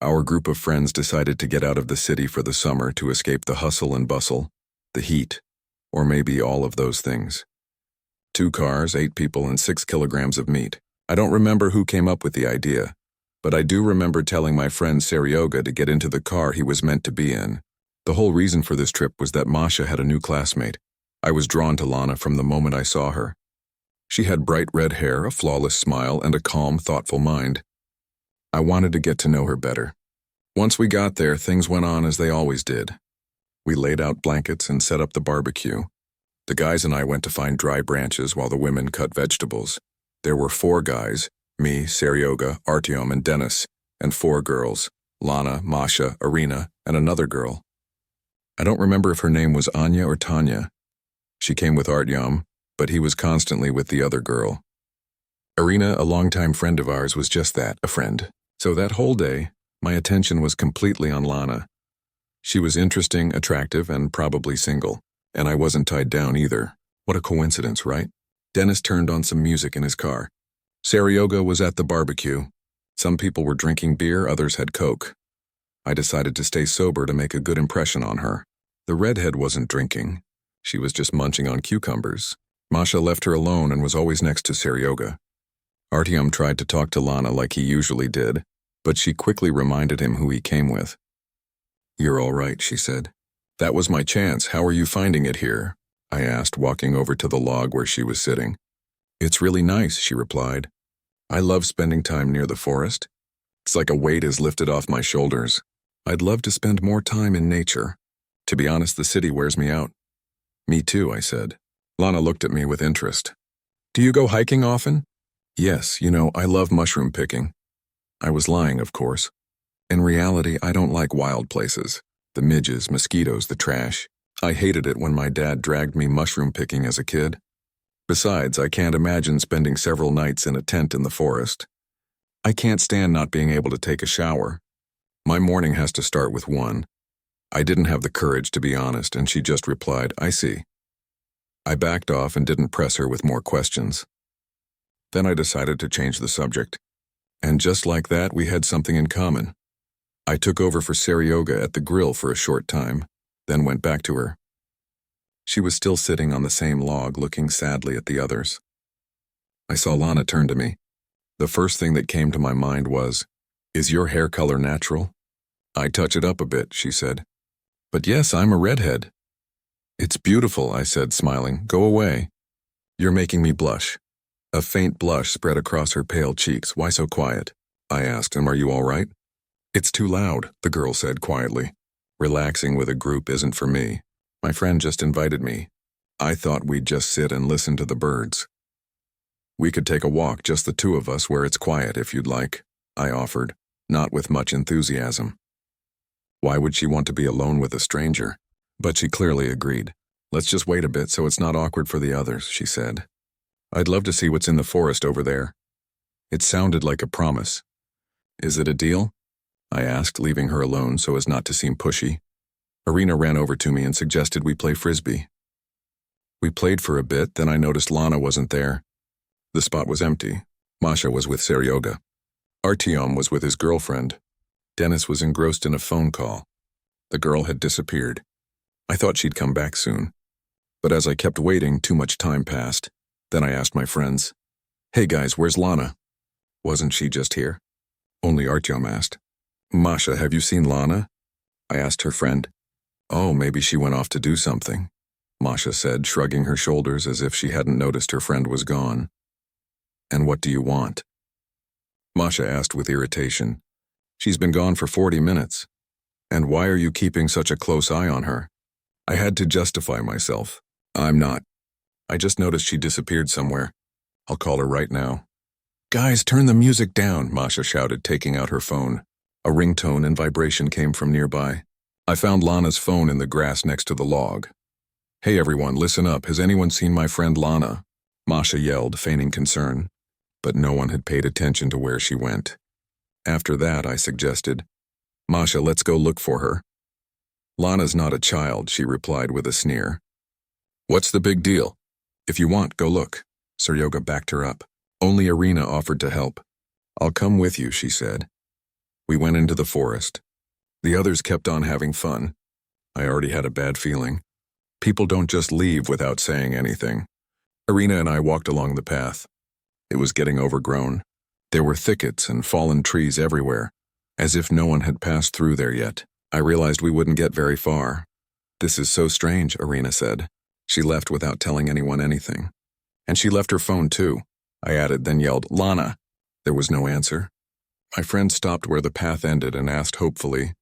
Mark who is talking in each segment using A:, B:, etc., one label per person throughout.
A: Our group of friends decided to get out of the city for the summer to escape the hustle and bustle, the heat, or maybe all of those things. 2 cars, 8 people, and 6 kilograms of meat. I don't remember who came up with the idea, but I do remember telling my friend Seryoga to get into the car he was meant to be in. The whole reason for this trip was that Masha had a new classmate. I was drawn to Lana from the moment I saw her. She had bright red hair, a flawless smile, and a calm, thoughtful mind. I wanted to get to know her better. Once we got there, things went on as they always did. We laid out blankets and set up the barbecue. The guys and I went to find dry branches while the women cut vegetables. There were 4 guys, me, Seryoga, Artyom, and Dennis, and 4 girls, Lana, Masha, Irina, and another girl. I don't remember if her name was Anya or Tanya. She came with Artyom, but he was constantly with the other girl. Irina, a longtime friend of ours, was just that, a friend. So that whole day, my attention was completely on Lana. She was interesting, attractive, and probably single, and I wasn't tied down either. What a coincidence, right? Dennis turned on some music in his car. Seryoga was at the barbecue. Some people were drinking beer, others had Coke. I decided to stay sober to make a good impression on her. The redhead wasn't drinking. She was just munching on cucumbers. Masha left her alone and was always next to Seryoga. Artyom tried to talk to Lana like he usually did, but she quickly reminded him who he came with. "You're all right," she said. "That was my chance. How are you finding it here?" I asked, walking over to the log where she was sitting. "It's really nice," she replied. "I love spending time near the forest. It's like a weight is lifted off my shoulders. I'd love to spend more time in nature. To be honest, the city wears me out." "Me too," I said. Lana looked at me with interest. "Do you go hiking often?" "Yes, I love mushroom picking." I was lying, of course. In reality, I don't like wild places. The midges, mosquitoes, the trash. I hated it when my dad dragged me mushroom picking as a kid. Besides, I can't imagine spending several nights in a tent in the forest. I can't stand not being able to take a shower. My morning has to start with one. I didn't have the courage to be honest, and she just replied, "I see." I backed off and didn't press her with more questions. Then I decided to change the subject. And just like that, we had something in common. I took over for Seryoga at the grill for a short time, then went back to her. She was still sitting on the same log, looking sadly at the others. I saw Lana turn to me. The first thing that came to my mind was, "Is your hair color natural?" "I touch it up a bit," she said. "But yes, I'm a redhead." "It's beautiful," I said, smiling. "Go away." "You're making me blush." A faint blush spread across her pale cheeks. "Why so quiet?" I asked him. "Are you all right?" "It's too loud," the girl said quietly. "Relaxing with a group isn't for me. My friend just invited me. I thought we'd just sit and listen to the birds." "We could take a walk, just the 2 of us, where it's quiet if you'd like," I offered, not with much enthusiasm. Why would she want to be alone with a stranger? But she clearly agreed. "Let's just wait a bit so it's not awkward for the others," she said. "I'd love to see what's in the forest over there." It sounded like a promise. "Is it a deal?" I asked, leaving her alone so as not to seem pushy. Irina ran over to me and suggested we play frisbee. We played for a bit, then I noticed Lana wasn't there. The spot was empty. Masha was with Seryoga. Artyom was with his girlfriend. Dennis was engrossed in a phone call. The girl had disappeared. I thought she'd come back soon. But as I kept waiting, too much time passed. Then I asked my friends, "Hey guys, where's Lana?" "Wasn't she just here?" Only Artyom asked. "Masha, have you seen Lana?" I asked her friend. "Oh, maybe she went off to do something," Masha said, shrugging her shoulders as if she hadn't noticed her friend was gone. "And what do you want?" Masha asked with irritation. "She's been gone for 40 minutes. And why are you keeping such a close eye on her?" I had to justify myself. "I'm not. I just noticed she disappeared somewhere. I'll call her right now." "Guys, turn the music down," Masha shouted, taking out her phone. A ringtone and vibration came from nearby. I found Lana's phone in the grass next to the log. "Hey everyone, listen up. Has anyone seen my friend Lana?" Masha yelled, feigning concern. But no one had paid attention to where she went. After that, I suggested, "Masha, let's go look for her." "Lana's not a child," she replied with a sneer. "What's the big deal? If you want, go look." Seryoga backed her up. Only Irina offered to help. "I'll come with you," she said. We went into the forest. The others kept on having fun. I already had a bad feeling. People don't just leave without saying anything. Irina and I walked along the path. It was getting overgrown. There were thickets and fallen trees everywhere, as if no one had passed through there yet. I realized we wouldn't get very far. "This is so strange," Irina said. She left without telling anyone anything. "And she left her phone too," I added, then yelled, "Lana!" There was no answer. My friend stopped where the path ended and asked hopefully,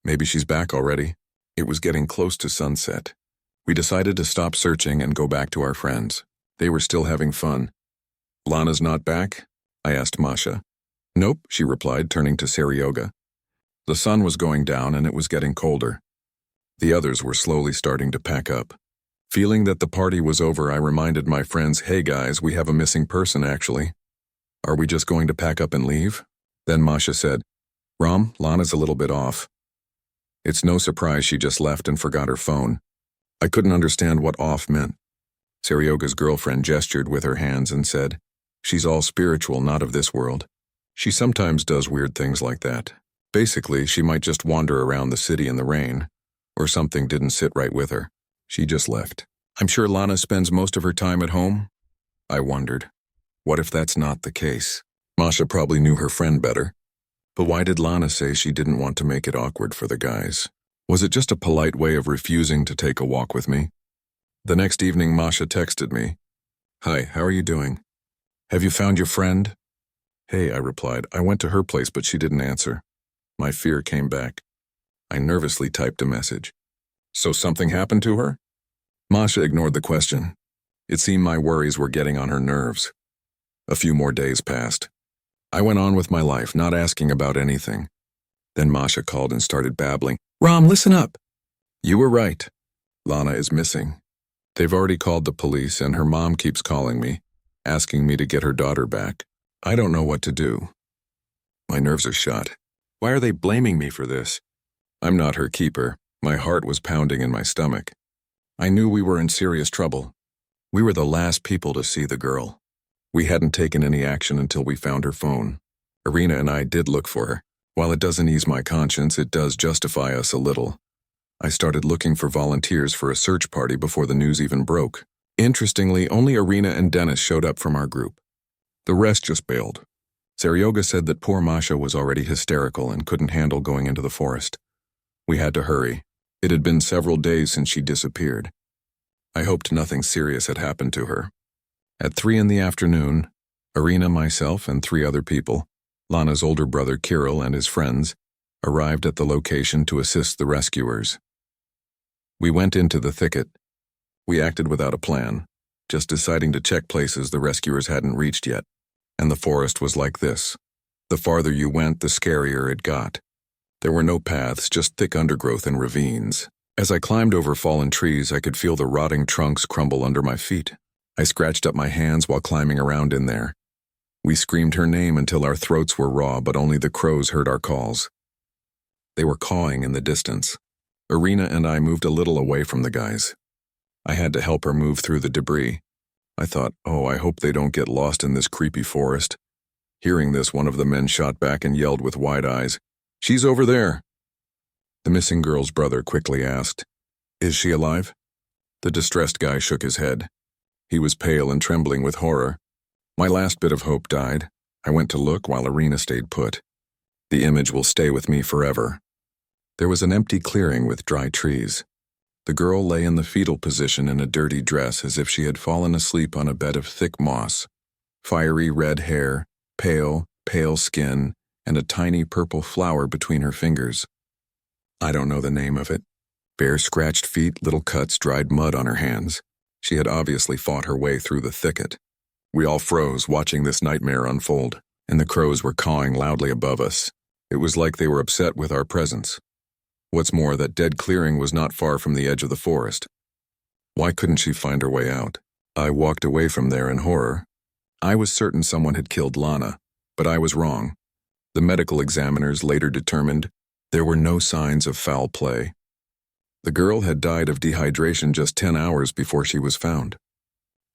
A: "Maybe she's back already." It was getting close to sunset. We decided to stop searching and go back to our friends. They were still having fun. "Lana's not back?" I asked Masha. "Nope," she replied, turning to Seryoga. The sun was going down and it was getting colder. The others were slowly starting to pack up. Feeling that the party was over, I reminded my friends, "Hey guys, we have a missing person actually. Are we just going to pack up and leave?" Then Masha said, "Ram, Lana's a little bit off." It's no surprise she just left and forgot her phone. I couldn't understand what off meant. Seryoga's girlfriend gestured with her hands and said, "She's all spiritual, not of this world. She sometimes does weird things like that. Basically, she might just wander around the city in the rain, or something didn't sit right with her. She just left." "I'm sure Lana spends most of her time at home?" I wondered. What if that's not the case? Masha probably knew her friend better. But why did Lana say she didn't want to make it awkward for the guys? Was it just a polite way of refusing to take a walk with me? The next evening, Masha texted me. "Hi, how are you doing? Have you found your friend?" "Hey," I replied. "I went to her place, but she didn't answer." My fear came back. I nervously typed a message. "So something happened to her?" Masha ignored the question. It seemed my worries were getting on her nerves. A few more days passed. I went on with my life, not asking about anything. Then Masha called and started babbling. "Ram, listen up." "You were right. Lana is missing. They've already called the police and her mom keeps calling me, asking me to get her daughter back. I don't know what to do. My nerves are shot. Why are they blaming me for this? I'm not her keeper." My heart was pounding in my stomach. I knew we were in serious trouble. We were the last people to see the girl. We hadn't taken any action until we found her phone. Irina and I did look for her. While it doesn't ease my conscience, it does justify us a little. I started looking for volunteers for a search party before the news even broke. Interestingly, only Irina and Dennis showed up from our group. The rest just bailed. Seryoga said that poor Masha was already hysterical and couldn't handle going into the forest. We had to hurry. It had been several days since she disappeared. I hoped nothing serious had happened to her. At 3 in the afternoon, Irina, myself, and 3 other people, Lana's older brother Kirill and his friends, arrived at the location to assist the rescuers. We went into the thicket. We acted without a plan, just deciding to check places the rescuers hadn't reached yet. And the forest was like this. The farther you went, the scarier it got. There were no paths, just thick undergrowth and ravines. As I climbed over fallen trees, I could feel the rotting trunks crumble under my feet. I scratched up my hands while climbing around in there. We screamed her name until our throats were raw, but only the crows heard our calls. They were cawing in the distance. Irina and I moved a little away from the guys. I had to help her move through the debris. I thought, oh, I hope they don't get lost in this creepy forest. Hearing this, one of the men shot back and yelled with wide eyes, "She's over there." The missing girl's brother quickly asked, "Is she alive?" The distressed guy shook his head. He was pale and trembling with horror. My last bit of hope died. I went to look while Irina stayed put. The image will stay with me forever. There was an empty clearing with dry trees. The girl lay in the fetal position in a dirty dress as if she had fallen asleep on a bed of thick moss. Fiery red hair, pale skin, and a tiny purple flower between her fingers. I don't know the name of it. Bare scratched feet, little cuts, dried mud on her hands. She had obviously fought her way through the thicket. We all froze, watching this nightmare unfold, and the crows were cawing loudly above us. It was like they were upset with our presence. What's more, that dead clearing was not far from the edge of the forest. Why couldn't she find her way out? I walked away from there in horror. I was certain someone had killed Lana, but I was wrong. The medical examiners later determined there were no signs of foul play. The girl had died of dehydration just 10 hours before she was found.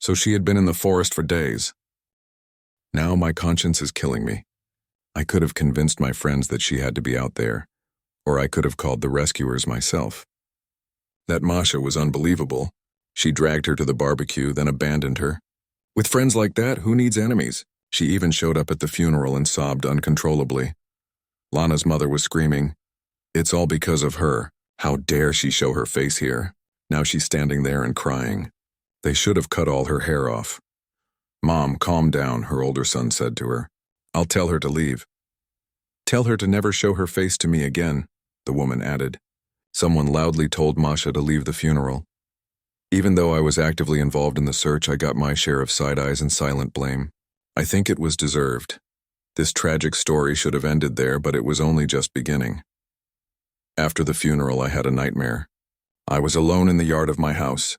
A: So she had been in the forest for days. Now my conscience is killing me. I could have convinced my friends that she had to be out there, or I could have called the rescuers myself. That Masha was unbelievable. She dragged her to the barbecue, then abandoned her. With friends like that, who needs enemies? She even showed up at the funeral and sobbed uncontrollably. Lana's mother was screaming, "It's all because of her. How dare she show her face here?" Now she's standing there and crying. They should have cut all her hair off. "Mom, calm down," her older son said to her. "I'll tell her to leave." "Tell her to never show her face to me again," the woman added. Someone loudly told Masha to leave the funeral. Even though I was actively involved in the search, I got my share of side eyes and silent blame. I think it was deserved. This tragic story should have ended there, but it was only just beginning. After the funeral, I had a nightmare. I was alone in the yard of my house.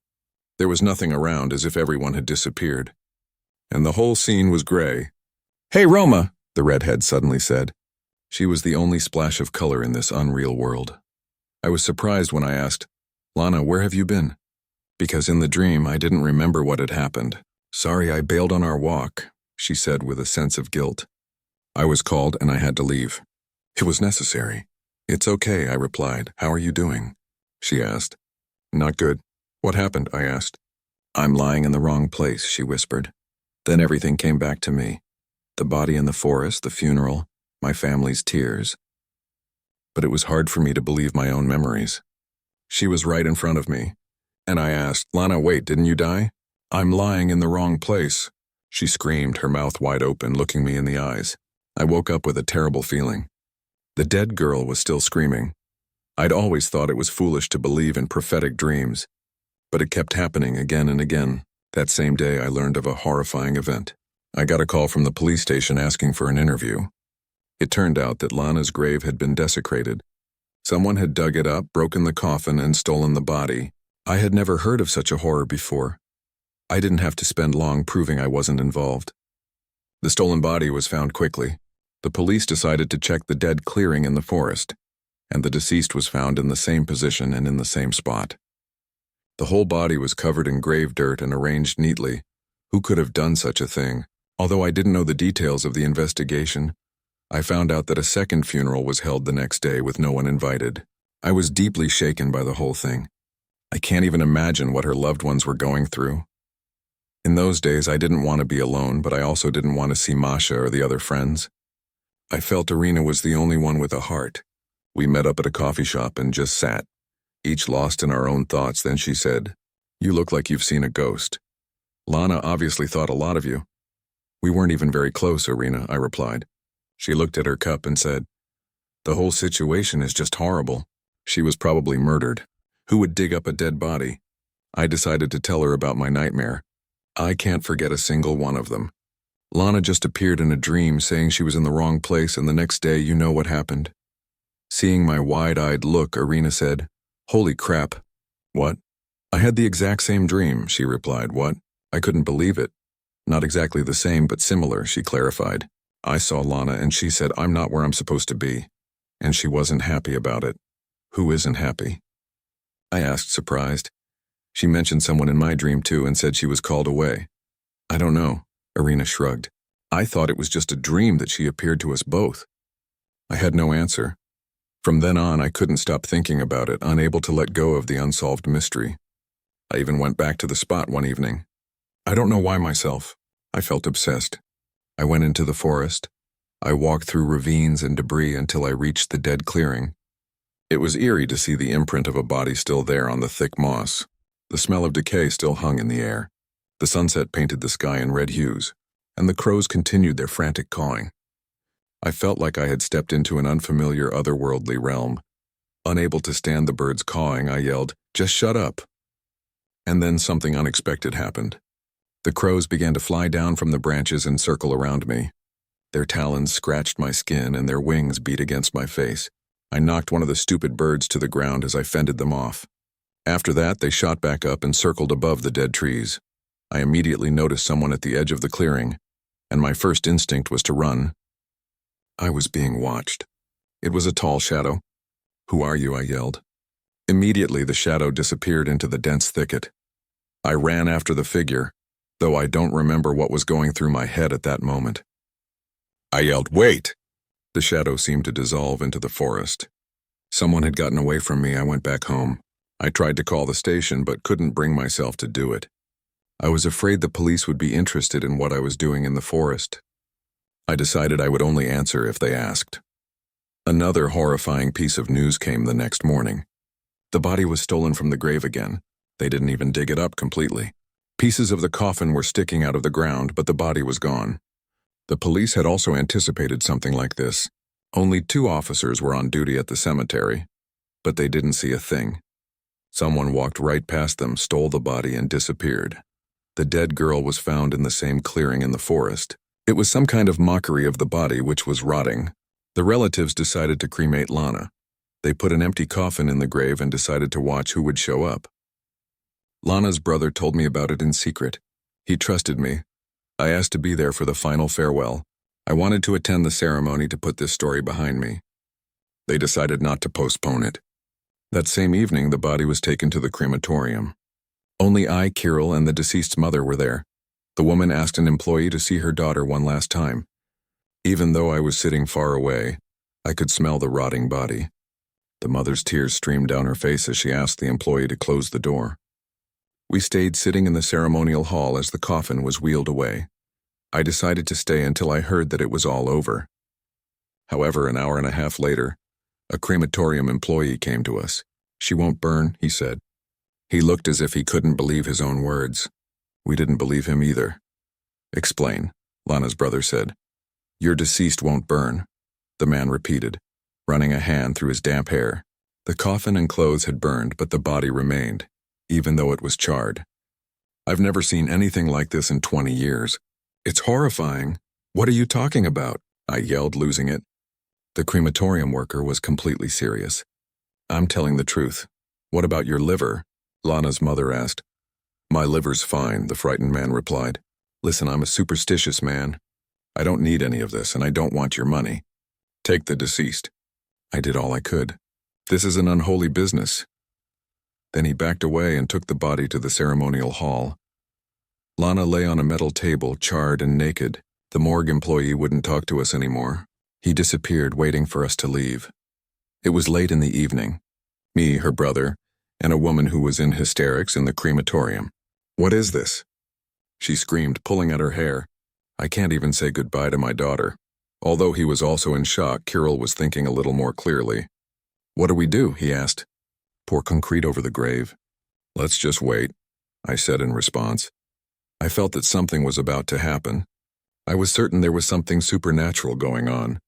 A: There was nothing around, as if everyone had disappeared. And the whole scene was gray. "Hey, Roma," the redhead suddenly said. She was the only splash of color in this unreal world. I was surprised when I asked, "Lana, where have you been?" Because in the dream, I didn't remember what had happened. "Sorry, I bailed on our walk," she said with a sense of guilt. I was called and I had to leave. It was necessary. "It's okay," I replied. "How are you doing?" she asked. "Not good." "What happened?" I asked. "I'm lying in the wrong place," she whispered. Then everything came back to me. The body in the forest, the funeral, my family's tears. But it was hard for me to believe my own memories. She was right in front of me. And I asked, "Lana, wait, didn't you die?" "I'm lying in the wrong place," she screamed, her mouth wide open, looking me in the eyes. I woke up with a terrible feeling. The dead girl was still screaming. I'd always thought it was foolish to believe in prophetic dreams, but it kept happening again and again. That same day, I learned of a horrifying event. I got a call from the police station asking for an interview. It turned out that Lana's grave had been desecrated. Someone had dug it up, broken the coffin, and stolen the body. I had never heard of such a horror before. I didn't have to spend long proving I wasn't involved. The stolen body was found quickly. The police decided to check the dead clearing in the forest, and the deceased was found in the same position and in the same spot. The whole body was covered in grave dirt and arranged neatly. Who could have done such a thing? Although I didn't know the details of the investigation, I found out that a second funeral was held the next day with no one invited. I was deeply shaken by the whole thing. I can't even imagine what her loved ones were going through. In those days, I didn't want to be alone, but I also didn't want to see Masha or the other friends. I felt Irina was the only one with a heart. We met up at a coffee shop and just sat, each lost in our own thoughts. Then she said, "You look like you've seen a ghost." "Lana obviously thought a lot of you." "We weren't even very close, Irina," I replied. She looked at her cup and said, "The whole situation is just horrible. She was probably murdered. Who would dig up a dead body?" I decided to tell her about my nightmare. I can't forget a single one of them. Lana just appeared in a dream saying she was in the wrong place, and the next day, you know what happened. Seeing my wide-eyed look, Irina said, "Holy crap." "What?" "I had the exact same dream," she replied. "What?" I couldn't believe it. "Not exactly the same, but similar," she clarified. I saw Lana and she said, "I'm not where I'm supposed to be." And she wasn't happy about it. Who isn't happy? I asked, surprised. She mentioned someone in my dream too and said she was called away. "I don't know," Irina shrugged. "I thought it was just a dream that she appeared to us both." I had no answer. From then on, I couldn't stop thinking about it, unable to let go of the unsolved mystery. I even went back to the spot one evening. I don't know why myself. I felt obsessed. I went into the forest. I walked through ravines and debris until I reached the dead clearing. It was eerie to see the imprint of a body still there on the thick moss. The smell of decay still hung in the air. The sunset painted the sky in red hues, and the crows continued their frantic cawing. I felt like I had stepped into an unfamiliar otherworldly realm. Unable to stand the birds cawing, I yelled, "Just shut up." And then something unexpected happened. The crows began to fly down from the branches and circle around me. Their talons scratched my skin and their wings beat against my face. I knocked one of the stupid birds to the ground as I fended them off. After that, they shot back up and circled above the dead trees. I immediately noticed someone at the edge of the clearing, and my first instinct was to run. I was being watched. It was a tall shadow. "Who are you?" I yelled. Immediately, the shadow disappeared into the dense thicket. I ran after the figure, though I don't remember what was going through my head at that moment. I yelled, "Wait!" The shadow seemed to dissolve into the forest. Someone had gotten away from me. I went back home. I tried to call the station, but couldn't bring myself to do it. I was afraid the police would be interested in what I was doing in the forest. I decided I would only answer if they asked. Another horrifying piece of news came the next morning. The body was stolen from the grave again. They didn't even dig it up completely. Pieces of the coffin were sticking out of the ground, but the body was gone. The police had also anticipated something like this. Only 2 officers were on duty at the cemetery, but they didn't see a thing. Someone walked right past them, stole the body, and disappeared. The dead girl was found in the same clearing in the forest. It was some kind of mockery of the body, which was rotting. The relatives decided to cremate Lana. They put an empty coffin in the grave and decided to watch who would show up. Lana's brother told me about it in secret. He trusted me. I asked to be there for the final farewell. I wanted to attend the ceremony to put this story behind me. They decided not to postpone it. That same evening, the body was taken to the crematorium. Only I, Kirill, and the deceased's mother were there. The woman asked an employee to see her daughter one last time. Even though I was sitting far away, I could smell the rotting body. The mother's tears streamed down her face as she asked the employee to close the door. We stayed sitting in the ceremonial hall as the coffin was wheeled away. I decided to stay until I heard that it was all over. However, an hour and a half later, a crematorium employee came to us. "She won't burn," he said. He looked as if he couldn't believe his own words. We didn't believe him either. "Explain," Lana's brother said. "Your deceased won't burn," the man repeated, running a hand through his damp hair. The coffin and clothes had burned, but the body remained, even though it was charred. "I've never seen anything like this in 20 years. It's horrifying. What are you talking about?" I yelled, losing it. The crematorium worker was completely serious. "I'm telling the truth. What about your liver?" Lana's mother asked. "My liver's fine," the frightened man replied. "Listen, I'm a superstitious man. I don't need any of this, and I don't want your money. Take the deceased." I did all I could. "This is an unholy business." Then he backed away and took the body to the ceremonial hall. Lana lay on a metal table, charred and naked. The morgue employee wouldn't talk to us anymore. He disappeared, waiting for us to leave. It was late in the evening. Me, her brother, and a woman who was in hysterics in the crematorium. "What is this?" she screamed, pulling at her hair. I can't even say goodbye to my daughter. Although he was also in shock, Kirill was thinking a little more clearly. "What do we do?" he asked. "Pour concrete over the grave." "Let's just wait," I said in response. I felt that something was about to happen. I was certain there was something supernatural going on.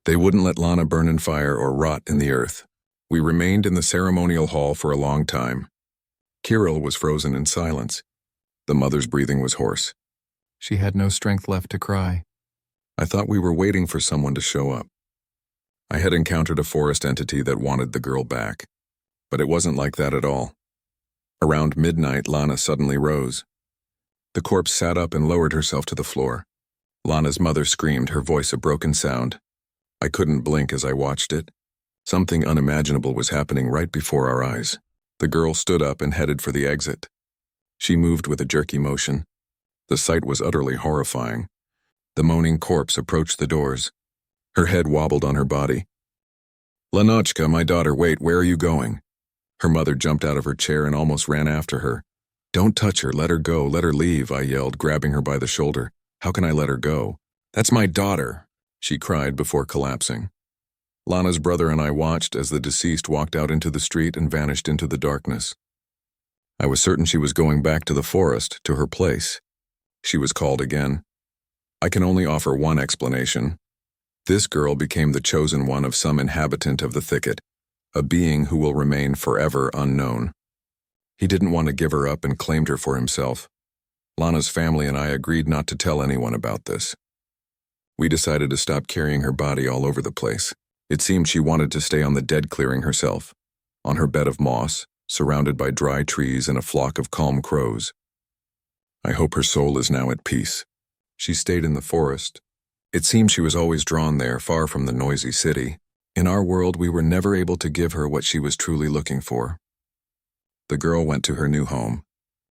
A: They wouldn't let Lana burn in fire or rot in the earth. We remained in the ceremonial hall for a long time. Kirill was frozen in silence. The mother's breathing was hoarse. She had no strength left to cry. I thought we were waiting for someone to show up. I had encountered a forest entity that wanted the girl back, but it wasn't like that at all. Around midnight, Lana suddenly rose. The corpse sat up and lowered herself to the floor. Lana's mother screamed, her voice a broken sound. I couldn't blink as I watched it. Something unimaginable was happening right before our eyes. The girl stood up and headed for the exit. She moved with a jerky motion. The sight was utterly horrifying. The moaning corpse approached the doors. Her head wobbled on her body. "Lanochka, my daughter, wait, where are you going?" Her mother jumped out of her chair and almost ran after her. "Don't touch her, let her go, let her leave," I yelled, grabbing her by the shoulder. "How can I let her go?" "That's my daughter," she cried before collapsing. Lana's brother and I watched as the deceased walked out into the street and vanished into the darkness. I was certain she was going back to the forest, to her place. She was called again. I can only offer one explanation. This girl became the chosen one of some inhabitant of the thicket, a being who will remain forever unknown. He didn't want to give her up and claimed her for himself. Lana's family and I agreed not to tell anyone about this. We decided to stop carrying her body all over the place. It seemed she wanted to stay on the dead clearing herself, on her bed of moss, surrounded by dry trees and a flock of calm crows. I hope her soul is now at peace. She stayed in the forest. It seemed she was always drawn there, far from the noisy city. In our world, we were never able to give her what she was truly looking for. The girl went to her new home,